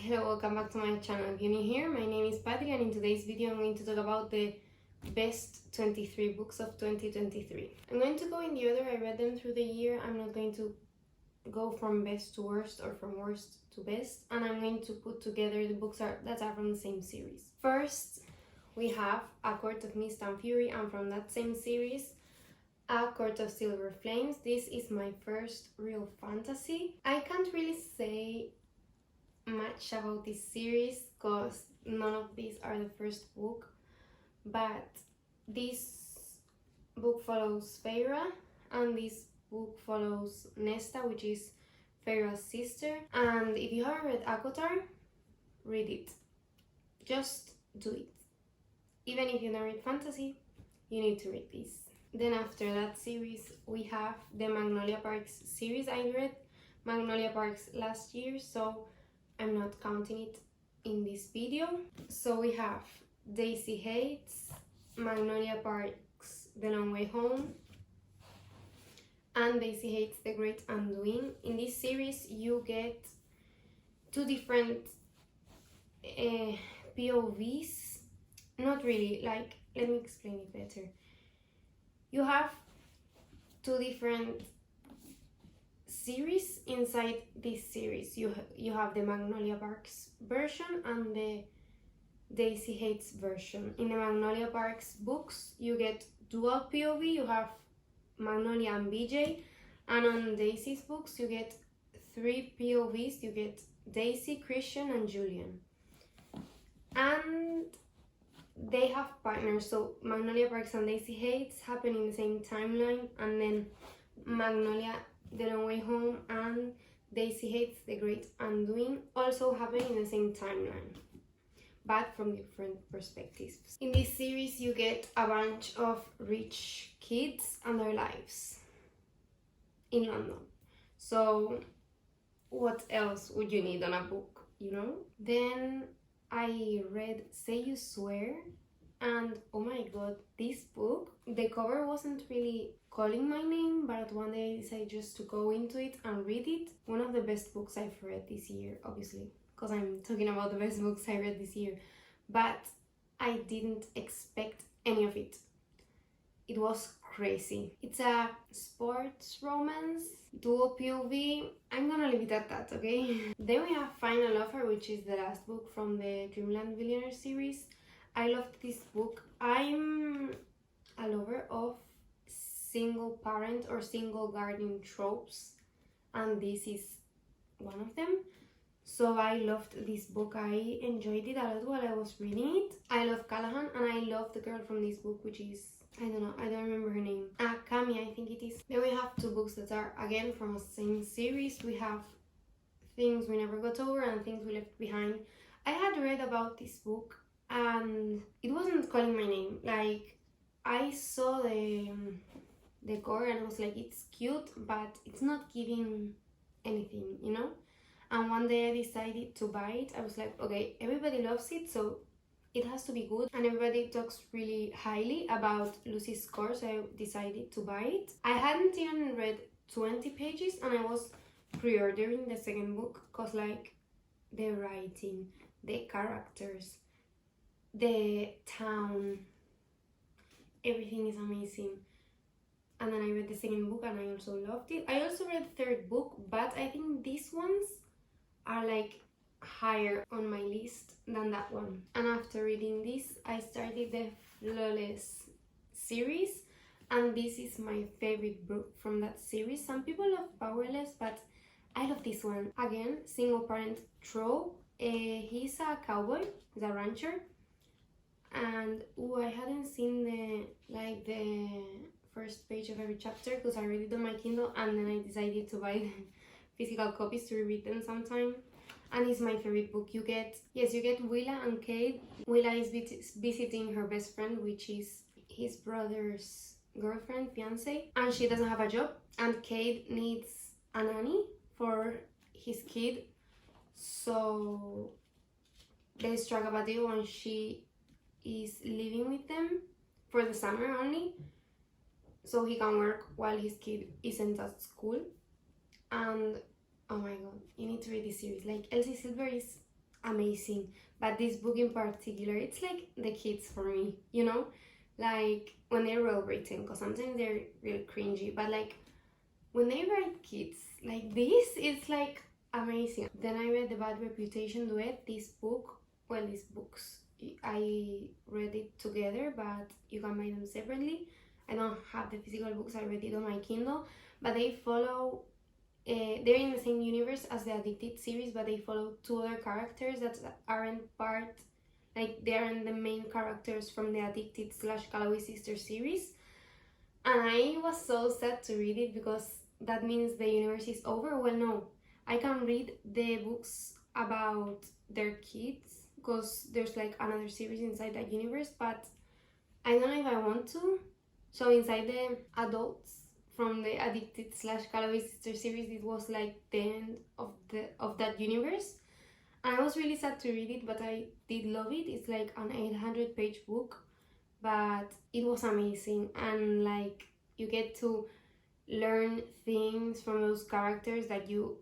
Hello, welcome back to my channel. If you're new here, my name is Patty and in today's video I'm going to talk about the best 23 books of 2023. I'm going to go in the order I read them through the year. I'm not going to go from best to worst or from worst to best, and I'm going to put together the books that are from the same series. First, we have A Court of Mist and Fury, and from that same series, A Court of Silver Flames. This is my first real fantasy. I can't really say much about this series because none of these are the first book, but this book follows Feyre and this book follows Nesta, which is Feyre's sister. And if you haven't read ACOTAR, read it. Just do it. Even if you don't read fantasy, you need to read this. Then after that series, we have the Magnolia Parks series. I read Magnolia Parks last year, so I'm not counting it in this video. So we have Daisy Hates, Magnolia Parks, The Long Way Home, and Daisy Hates, The Great Undoing. In this series, you get two different POVs. Not really, like, let me explain it better. You have two different series inside this series. You have the Magnolia Parks version and the Daisy Hates version. In the Magnolia Parks books, you get dual POV. You have Magnolia and BJ, and on Daisy's books, you get three POVs. You get Daisy, Christian, and Julian. And they have partners, so Magnolia Parks and Daisy Hates happen in the same timeline, and then Magnolia, The Long Way Home, and Daisy Hates, The Great Undoing also happen in the same timeline, but from different perspectives. In this series, you get a bunch of rich kids and their lives in London. So what else would you need on a book, you know? Then I read Say You Swear, and oh my god, this book, the cover wasn't really calling my name, but one day I decided just to go into it and read it. One of the best books I've read this year, obviously, because I'm talking about the best books I read this year, but I didn't expect any of it. It was crazy. It's a sports romance, dual POV. I'm gonna leave it at that, okay? Then we have Final Offer, which is the last book from the Dreamland Billionaire series. I loved this book. I'm a lover of single parent or single guardian tropes, and this is one of them. So I loved this book. I enjoyed it a lot while I was reading it. I love Callahan, and I love the girl from this book, which is, I don't know, I don't remember her name. Cami, I think it is. Then we have two books that are again from the same series. We have Things We Never Got Over and Things We Left Behind. I had read about this book and it wasn't calling my name. Like, I saw the cover and I was like, it's cute, but it's not giving anything, you know? And one day I decided to buy it. I was like, okay, everybody loves it, so it has to be good, and everybody talks really highly about Lucy's score, so I decided to buy it. I hadn't even read 20 pages and I was pre-ordering the second book because, like, the writing, the characters, the town, everything is amazing. And then I read the second book and I also loved it. I also read the third book, but I think these ones are like higher on my list than that one. And after reading this, I started the Flawless series, and this is my favorite book from that series. Some people love Powerless, but I love this one. Again, single parent trope. He's a cowboy, he's a rancher, and I hadn't seen the first page of every chapter because I read it on my Kindle, and then I decided to buy the physical copies to read them sometime. And it's my favorite book. You get Willa and Cade. Willa is visiting her best friend, which is his brother's girlfriend, fiance, and she doesn't have a job, and Cade needs a nanny for his kid, so they struck up a deal and she is living with them for the summer only, so he can work while his kid isn't at school. And oh my god, you need to read this series. Like, Elsie Silver is amazing. But this book in particular, it's like the kids for me, you know? Like when they're well written, because sometimes they're really cringy, but like when they write kids like this, it's like amazing. Then I read The Bad Reputation Duet. This book, well, these books, I read it together, but you can buy them separately. I don't have the physical books, I read it on my Kindle, but they follow, they're in the same universe as the Addicted series, but they follow two other characters that aren't part, like they aren't the main characters from the Addicted / Calloway Sisters series. And I was so sad to read it because that means the universe is over. Well, no, I can read the books about their kids because there's like another series inside that universe, but I don't know if I want to. So inside the adults from the Addicted / Calloway Sister series, it was like the end of that universe. And I was really sad to read it, but I did love it. It's like an 800-page book, but it was amazing, and like you get to learn things from those characters that you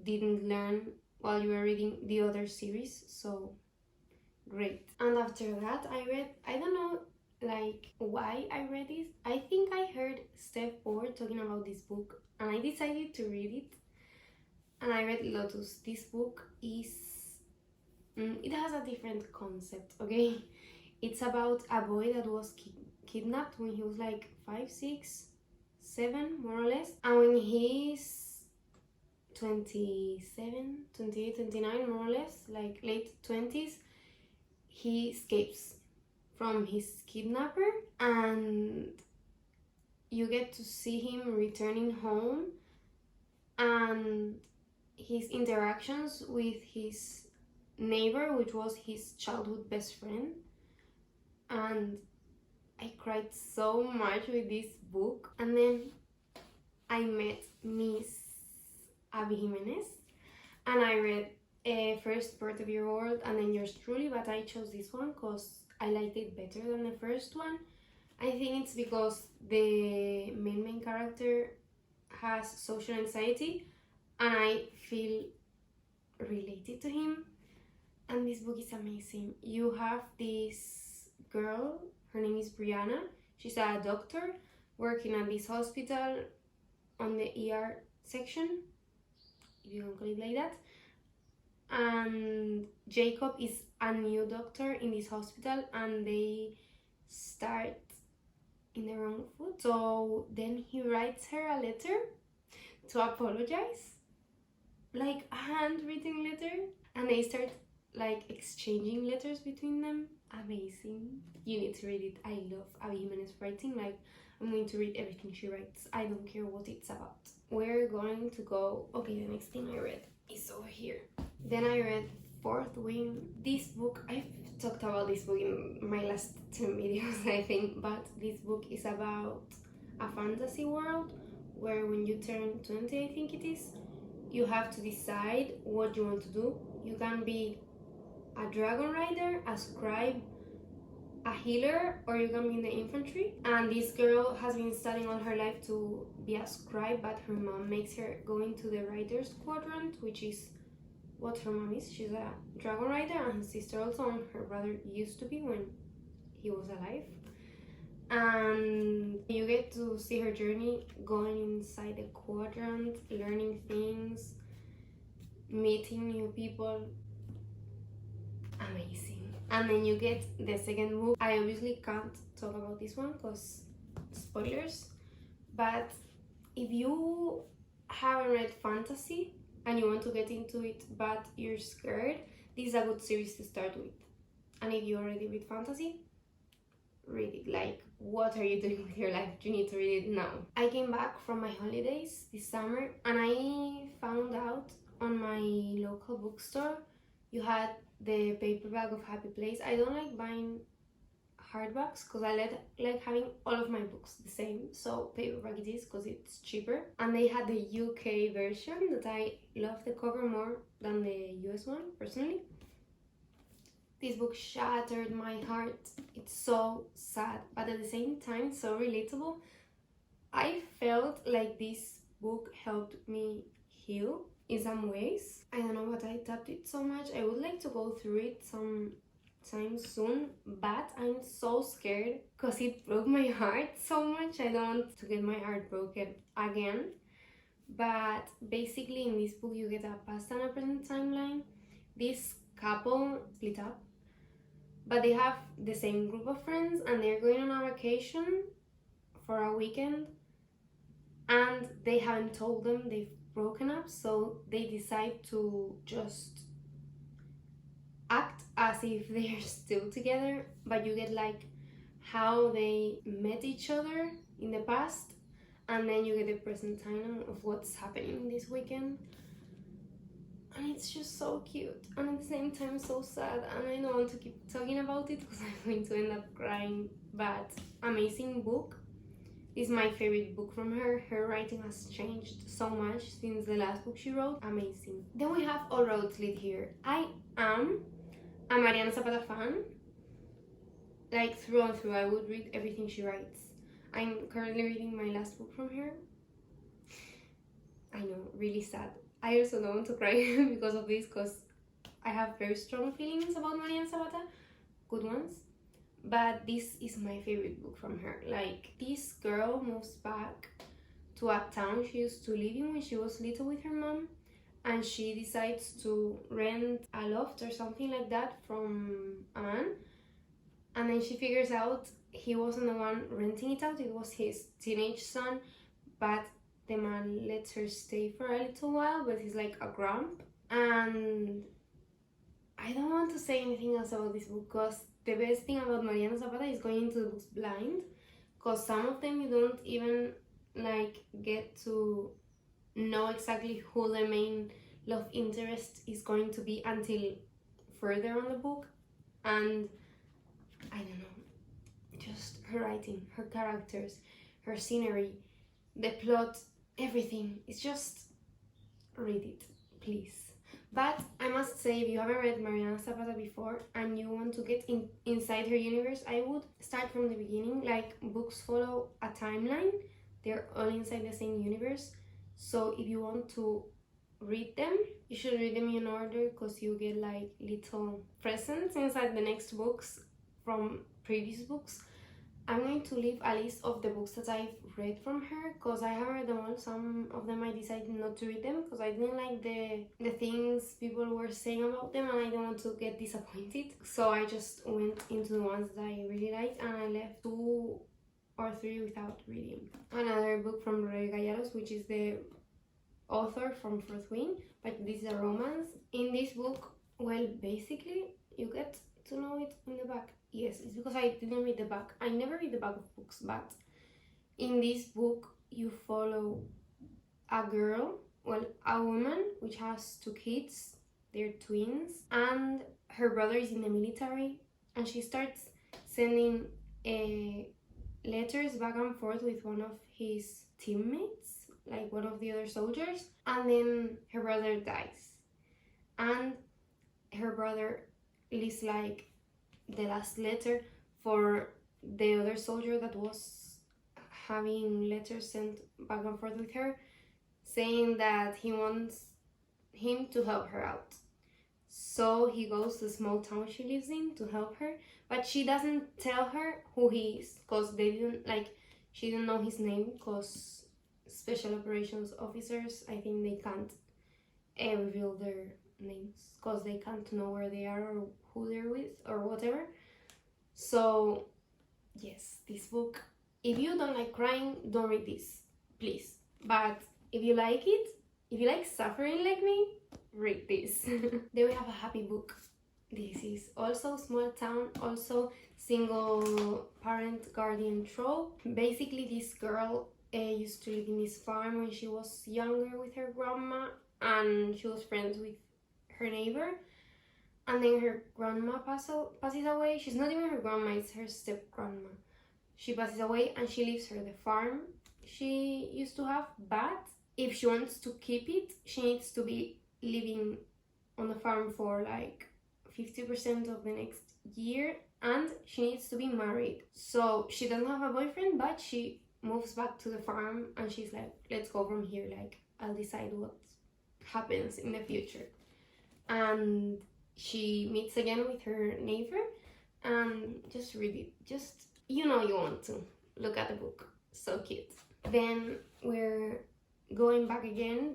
didn't learn while you were reading the other series. So great. And after that I read, I don't know like why I read this. I think I heard Steph Bohr talking about this book and I decided to read it, and I read Lotus. This book is it has a different concept, okay? It's about a boy that was kidnapped when he was like 5, 6, 7, more or less. And when he's 27, 28, 29, more or less, like late 20s, he escapes from his kidnapper, and you get to see him returning home and his interactions with his neighbor, which was his childhood best friend. And I cried so much with this book. And then I met Miss Abby Jimenez and I read First Part of Your World and then Yours Truly, but I chose this one because I liked it better than the first one. I think it's because the main character has social anxiety and I feel related to him. And this book is amazing. You have this girl, her name is Brianna. She's a doctor working at this hospital on the ER section, if you can call it like that. And Jacob is a new doctor in this hospital and they start in the wrong foot. So then he writes her a letter to apologize, like a handwritten letter, and they start like exchanging letters between them. Amazing. You need to read it. I love Abby Jimenez writing. Like, I'm going to read everything she writes. I don't care what it's about. We're going to go. Okay, the next thing I read is over here. Then I read Fourth Wing. This book, I've talked about this book in my last 10 videos, I think, but this book is about a fantasy world where when you turn 20, I think it is, you have to decide what you want to do. You can be a dragon rider, a scribe, a healer, or you can be in the infantry. And this girl has been studying all her life to be a scribe, but her mom makes her go into the rider's quadrant, which is what her mom is. She's a dragon rider, and her sister also, and her brother used to be when he was alive. And you get to see her journey going inside the quadrant, learning things, meeting new people. Amazing. And then you get the second book. I obviously can't talk about this one because spoilers, but if you haven't read fantasy and you want to get into it but you're scared, this is a good series to start with. And if you already read fantasy, read it. Like, what are you doing with your life? You need to read it now. I came back from my holidays this summer and I found out on my local bookstore you had the paperback of Happy Place. I don't like buying hardbacks because I like having all of my books the same, so paperback it is because it's cheaper. And they had the UK version that I love the cover more than the US one personally. This book shattered my heart. It's so sad, but at the same time so relatable. I felt like this book helped me heal. in some ways. I don't know what I tapped it so much. I would like to go through it sometime soon, but I'm so scared because it broke my heart so much. I don't want to get my heart broken again. But basically in this book you get a past and a present timeline. This couple split up, but they have the same group of friends and they're going on a vacation for a weekend, and they haven't told them they've broken up, so they decide to just act as if they're still together. But you get like how they met each other in the past, and then you get the present time of what's happening this weekend. And it's just so cute and at the same time so sad, and I don't want to keep talking about it because I'm going to end up crying. But amazing book. Is my favorite book from her. Her writing has changed so much since the last book she wrote. Amazing. Then we have All Roads Lead Here. I am a Mariana Zapata fan. Like through and through, I would read everything she writes. I'm currently reading my last book from her. I know, really sad. I also don't want to cry because of this, because I have very strong feelings about Mariana Zapata, good ones. But this is my favorite book from her. Like, this girl moves back to a town she used to live in when she was little with her mom, and she decides to rent a loft or something like that from a man, and then she figures out he wasn't the one renting it out, it was his teenage son, but the man lets her stay for a little while, but he's like a grump. And I don't want to say anything else about this book, because the best thing about Mariana Zapata is going into the books blind, because some of them you don't even like get to know exactly who the main love interest is going to be until further on the book. And I don't know, just her writing, her characters, her scenery, the plot, everything. It's just, read it, please. But I must say, if you haven't read Mariana Zapata before and you want to get inside her universe, I would start from the beginning. Like, books follow a timeline, they're all inside the same universe. So if you want to read them, you should read them in order, because you get like little presents inside the next books from previous books. I'm going to leave a list of the books that I've read from her, because I haven't read them all. Some of them I decided not to read them because I didn't like the things people were saying about them, and I don't want to get disappointed. So I just went into the ones that I really liked, and I left 2 or 3 without reading. Another book from Rebecca Llanos, which is the author from Fourth Wing, but this is a romance. In this book, well, basically you get to know it in the back. Yes, it's because I didn't read the back. I never read the back of books, but in this book you follow a girl, well, a woman which has 2 kids, they're twins, and her brother is in the military, and she starts sending letters back and forth with one of his teammates, like one of the other soldiers, and then her brother dies, and her brother leaves like the last letter for the other soldier that was having letters sent back and forth with her, saying that he wants him to help her out. So he goes to the small town she lives in to help her, but she doesn't tell her who he is, because they didn't, like, she didn't know his name, because special operations officers, I think they can't reveal their names, because they can't know where they are or who they're with or whatever. So yes, this book, if you don't like crying, don't read this, please. But if you like it, if you like suffering like me, read this. Then we have a happy book. This is also small town, also single parent guardian trope. Basically, this girl used to live in this farm when she was younger with her grandma, and she was friends with her neighbor. And then her grandma passes away. She's not even her grandma, it's her step grandma. She passes away and she leaves her the farm she used to have, but if she wants to keep it, she needs to be living on the farm for like 50% of the next year, and she needs to be married. So she doesn't have a boyfriend, but she moves back to the farm and she's like, let's go from here, like, I'll decide what happens in the future. And she meets again with her neighbor, and just read it. Just, you want to look at the book. So cute. Then we're going back again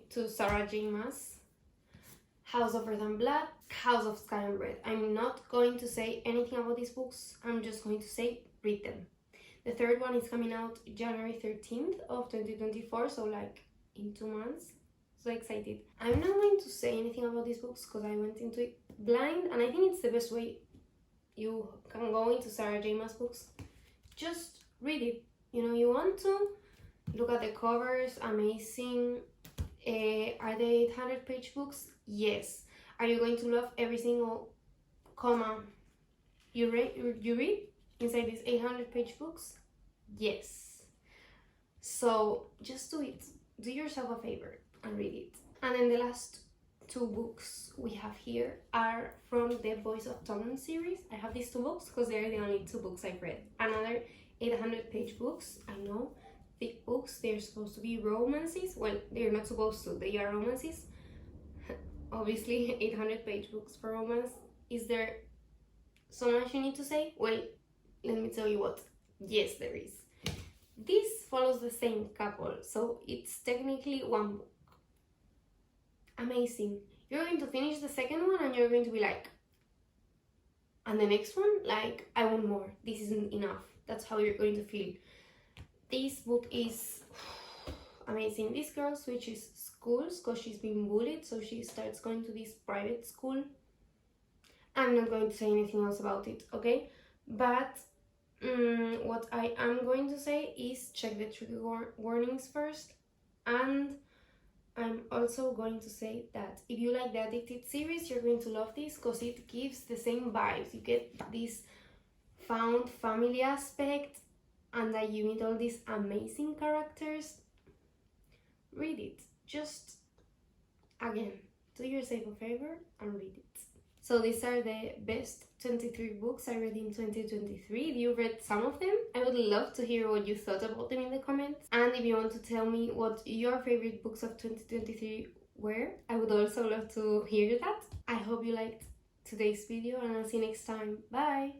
to Sarah J. Maas. House of Earth and Blood, House of Sky and Bread. I'm not going to say anything about these books. I'm just going to say read them. The third one is coming out January 13th of 2024, so like in 2 months. So excited. I'm not going to say anything about these books because I went into it blind, and I think it's the best way you can go into Sarah J. Maas books. Just read it. You want to look at the covers, amazing. Are they 800-page books? Yes. Are you going to love every single comma you read inside these 800-page books? Yes. So just do it. Do yourself a favor and read it. And then the last 2 books we have here are from the Voice of Tom series. I have these 2 books because they're the only 2 books I've read. Another 800-page books. I know, thick books. They're supposed to be romances. Well, they're not supposed to. They are romances. Obviously, 800-page books for romance. Is there so much you need to say? Well, let me tell you what. Yes, there is. This follows the same couple, so it's technically 1 book. Amazing. You're going to finish the second one and you're going to be like, and the next one? Like, I want more. This isn't enough. That's how you're going to feel. This book is amazing. This girl switches schools because she's been bullied, so she starts going to this private school. I'm not going to say anything else about it, okay? But what I am going to say is check the trigger warnings first. And I'm also going to say that if you like the Addicted series, you're going to love this because it gives the same vibes. You get this found family aspect, and that you meet all these amazing characters. Read it. Just, again, do yourself a favor and read it. So these are the best 23 books I read in 2023. If you read some of them, I would love to hear what you thought about them in the comments. And if you want to tell me what your favorite books of 2023 were, I would also love to hear that. I hope you liked today's video, and I'll see you next time. Bye!